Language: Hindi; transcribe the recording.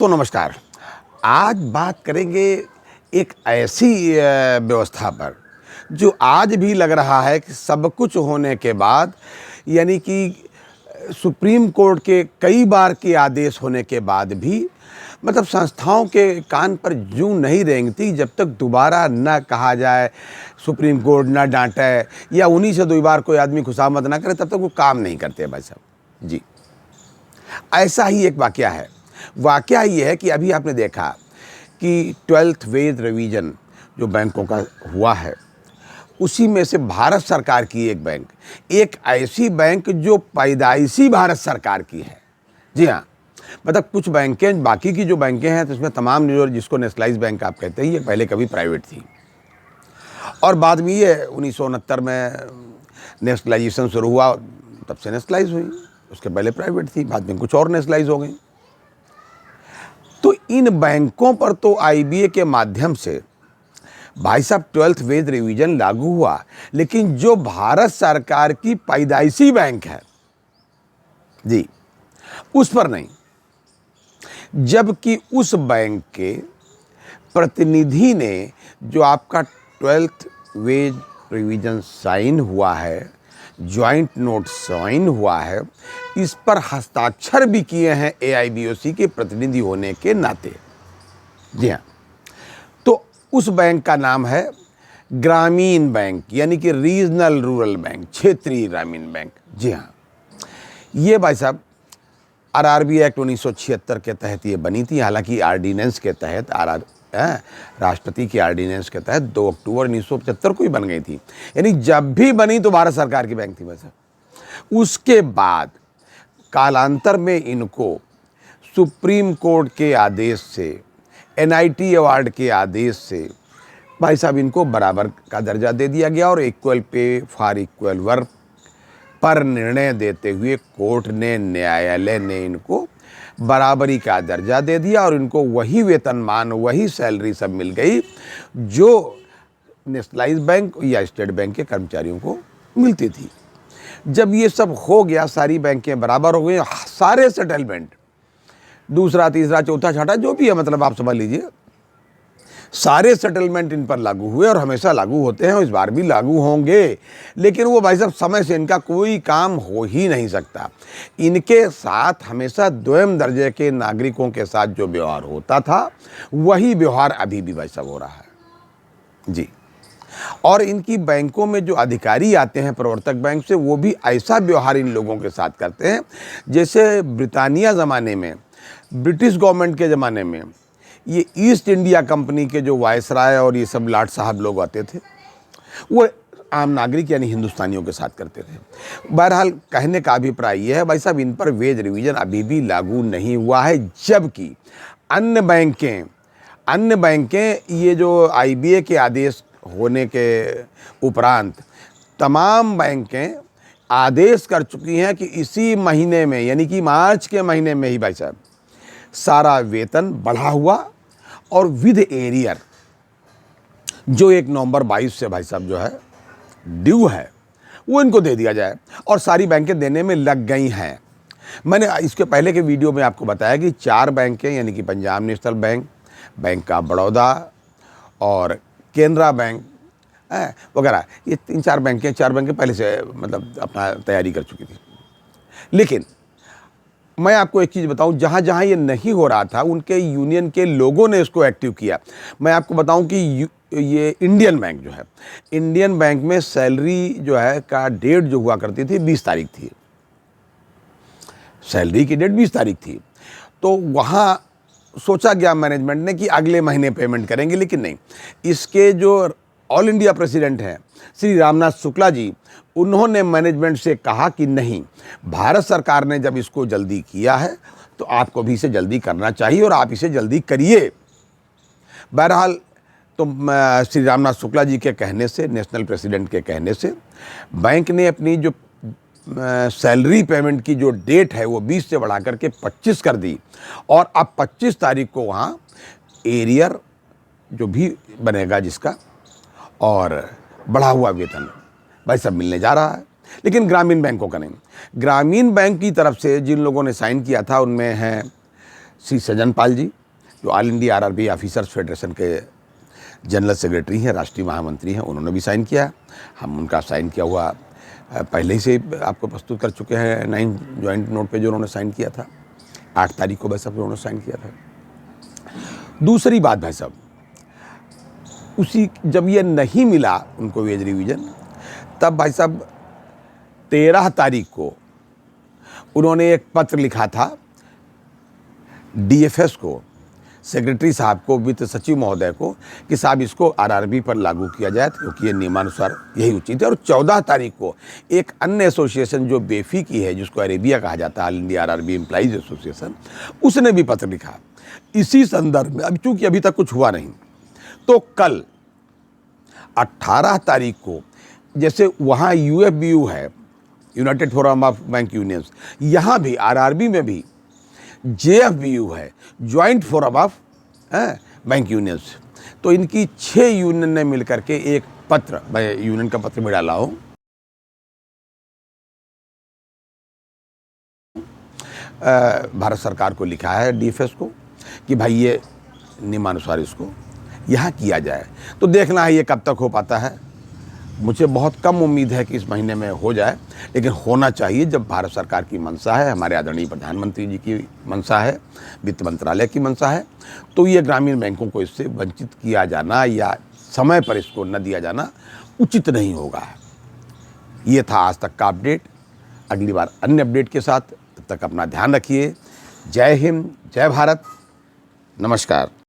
तो नमस्कार। आज बात करेंगे एक ऐसी व्यवस्था पर जो आज भी लग रहा है कि सब कुछ होने के बाद, यानी कि सुप्रीम कोर्ट के कई बार के आदेश होने के बाद भी मतलब संस्थाओं के कान पर जूं नहीं रेंगती जब तक दोबारा न कहा जाए, सुप्रीम कोर्ट न डांटे या उन्हीं से 2 बार कोई आदमी खुशामद ना करे, तब तक वो काम नहीं करते भाई साहब जी। ऐसा ही एक वाकया है। वाकया ये है कि अभी आपने देखा कि 12th वेज रिवीजन जो बैंकों का हुआ है, उसी में से भारत सरकार की एक ऐसी बैंक जो पैदाइशी भारत सरकार की है। जी हाँ, मतलब कुछ बैंकें, बाकी की जो बैंकें हैं तो उसमें तमाम जो जिसको नेशनलाइज बैंक आप कहते हैं, ये पहले कभी प्राइवेट थी और बाद में ये 1969 में नेशनलाइजेशन शुरू हुआ, तब से नेशनलाइज हुई। उसके पहले प्राइवेट थी, बाद में कुछ और नेशनलाइज हो गई। तो इन बैंकों पर तो आईबीए के माध्यम से भाई साहब 12th वेज रिवीजन लागू हुआ, लेकिन जो भारत सरकार की पैदाइशी बैंक है जी, उस पर नहीं। जबकि उस बैंक के प्रतिनिधि ने जो आपका 12th वेज रिवीजन साइन हुआ है, जॉइंट नोट साइन हुआ है, इस पर हस्ताक्षर भी किए हैं एआईबीओसी के प्रतिनिधि होने के नाते। जी हाँ, तो उस बैंक का नाम है ग्रामीण बैंक, यानी कि रीजनल रूरल बैंक, क्षेत्रीय ग्रामीण बैंक। जी हाँ, ये भाई साहब आरआरबी एक्ट 1976 के तहत ये बनी थी। हालांकि आर्डिनेंस के तहत राष्ट्रपति की आर्डिनेंस के तहत 2 अक्टूबर 1975 को ही बन गई थी, यानी जब भी बनी तो भारत सरकार की बैंक थी वैसे। उसके बाद कालांतर में इनको सुप्रीम कोर्ट के आदेश से, एनआईटी अवार्ड के आदेश से भाई साहब इनको बराबर का दर्जा दे दिया गया और equal pay for equal work पर निर्णय देते हुए कोर्ट ने, न्यायालय ने इनको बराबरी का दर्जा दे दिया और इनको वही वेतनमान, वही सैलरी सब मिल गई जो नेशनलाइज बैंक या स्टेट बैंक के कर्मचारियों को मिलती थी। जब ये सब हो गया, सारी बैंकें बराबर हो गई, सारे सेटलमेंट, दूसरा, तीसरा, चौथा, छठा जो भी है, मतलब आप समझ लीजिए, सारे सेटलमेंट इन पर लागू हुए और हमेशा लागू होते हैं और इस बार भी लागू होंगे। लेकिन वो भाई साहब समय से इनका कोई काम हो ही नहीं सकता। इनके साथ हमेशा द्वितीय दर्जे के नागरिकों के साथ जो व्यवहार होता था, वही व्यवहार अभी भी भाई साहब हो रहा है जी। और इनकी बैंकों में जो अधिकारी आते हैं प्रवर्तक बैंक से, वो भी ऐसा व्यवहार इन लोगों के साथ करते हैं जैसे ब्रिटानिया ज़माने में, ब्रिटिश गवर्नमेंट के ज़माने में ये ईस्ट इंडिया कंपनी के जो वायसराय और ये सब लाट साहब लोग आते थे, वो आम नागरिक यानी हिंदुस्तानियों के साथ करते थे। बहरहाल कहने का अभिप्राय ये है भाई साहब, इन पर वेज रिवीजन अभी भी लागू नहीं हुआ है। जबकि अन्य बैंकें ये जो आईबीए के आदेश होने के उपरांत तमाम बैंकें आदेश कर चुकी हैं कि इसी महीने में, यानी कि मार्च के महीने में ही भाई साहब सारा वेतन बढ़ा हुआ और विद एरियर जो 1 नवंबर 22 से भाई साहब जो है ड्यू है, वो इनको दे दिया जाए, और सारी बैंकें देने में लग गई हैं। मैंने इसके पहले के वीडियो में आपको बताया कि 4 बैंकें, यानी कि Punjab national bank, bank of Baroda और केनरा बैंक वगैरह, ये 4 बैंकें पहले से मतलब अपना तैयारी कर चुकी थी। लेकिन मैं आपको एक चीज़ बताऊं, जहाँ जहाँ ये नहीं हो रहा था, उनके यूनियन के लोगों ने इसको एक्टिव किया। मैं आपको बताऊं कि ये इंडियन बैंक जो है, इंडियन बैंक में सैलरी जो है का डेट जो हुआ करती थी 20 तारीख थी, सैलरी की डेट 20 तारीख थी। तो वहाँ सोचा गया मैनेजमेंट ने कि अगले महीने पेमेंट करेंगे, लेकिन नहीं। इसके जो ऑल इंडिया प्रेसिडेंट हैं श्री रामनाथ शुक्ला जी, उन्होंने मैनेजमेंट से कहा कि नहीं, भारत सरकार ने जब इसको जल्दी किया है तो आपको भी इसे जल्दी करना चाहिए और आप इसे जल्दी करिए। बहरहाल तो श्री रामनाथ शुक्ला जी के कहने से, नेशनल प्रेसिडेंट के कहने से, बैंक ने अपनी जो सैलरी पेमेंट की जो डेट है वो 20 से बढ़ा करके 25 कर दी और अब 25 तारीख को वहाँ एरियर जो भी बनेगा जिसका और बढ़ा हुआ वेतन भाई सब मिलने जा रहा है। लेकिन ग्रामीण बैंकों का नहीं। ग्रामीण बैंक की तरफ से जिन लोगों ने साइन किया था उनमें हैं श्री सजन पाल जी, जो all India RRB officers federation के जनरल सेक्रेटरी हैं, राष्ट्रीय महामंत्री हैं, उन्होंने भी साइन किया। हम उनका साइन किया हुआ पहले ही से आपको प्रस्तुत कर चुके हैं 9 जॉइंट नोट पे जो उन्होंने साइन किया था। 8 तारीख को भाई साहब उन्होंने साइन किया था। दूसरी बात भाई साहब, उसी जब ये नहीं मिला उनको वेज रिवीजन, तब भाई साहब 13 तारीख को उन्होंने एक पत्र लिखा था डीएफएस को, सेक्रेटरी साहब को, वित्त सचिव महोदय को, कि साहब इसको आरआरबी पर लागू किया जाए क्योंकि ये नियमानुसार यही उचित है। और 14 तारीख को एक अन्य एसोसिएशन जो बेफी की है, जिसको अरेबिया कहा जाता है, all India RRB employees association, उसने भी पत्र लिखा इसी संदर्भ में। अब चूंकि अभी तक कुछ हुआ नहीं, तो कल 18 तारीख को जैसे वहाँ यूएफबीयू है, United forum of bank unions, यहाँ भी आरआरबी में भी जेएफबीयू है, joint forum of bank unions. तो इनकी 6 यूनियन ने मिलकर के एक पत्र, मैं यूनियन का पत्र भी डाला हूँ, भारत सरकार को लिखा है, डीएफएस को, कि भाई ये नियमानुसार इसको यहाँ किया जाए। तो देखना है ये कब तक हो पाता है। मुझे बहुत कम उम्मीद है कि इस महीने में हो जाए, लेकिन होना चाहिए। जब भारत सरकार की मंशा है, हमारे आदरणीय प्रधानमंत्री जी की मंशा है, वित्त मंत्रालय की मंशा है, तो ये ग्रामीण बैंकों को इससे वंचित किया जाना या समय पर इसको न दिया जाना उचित नहीं होगा। ये था आज तक का अपडेट। अगली बार अन्य अपडेट के साथ, तब तक अपना ध्यान रखिए। जय हिंद, जय भारत, नमस्कार।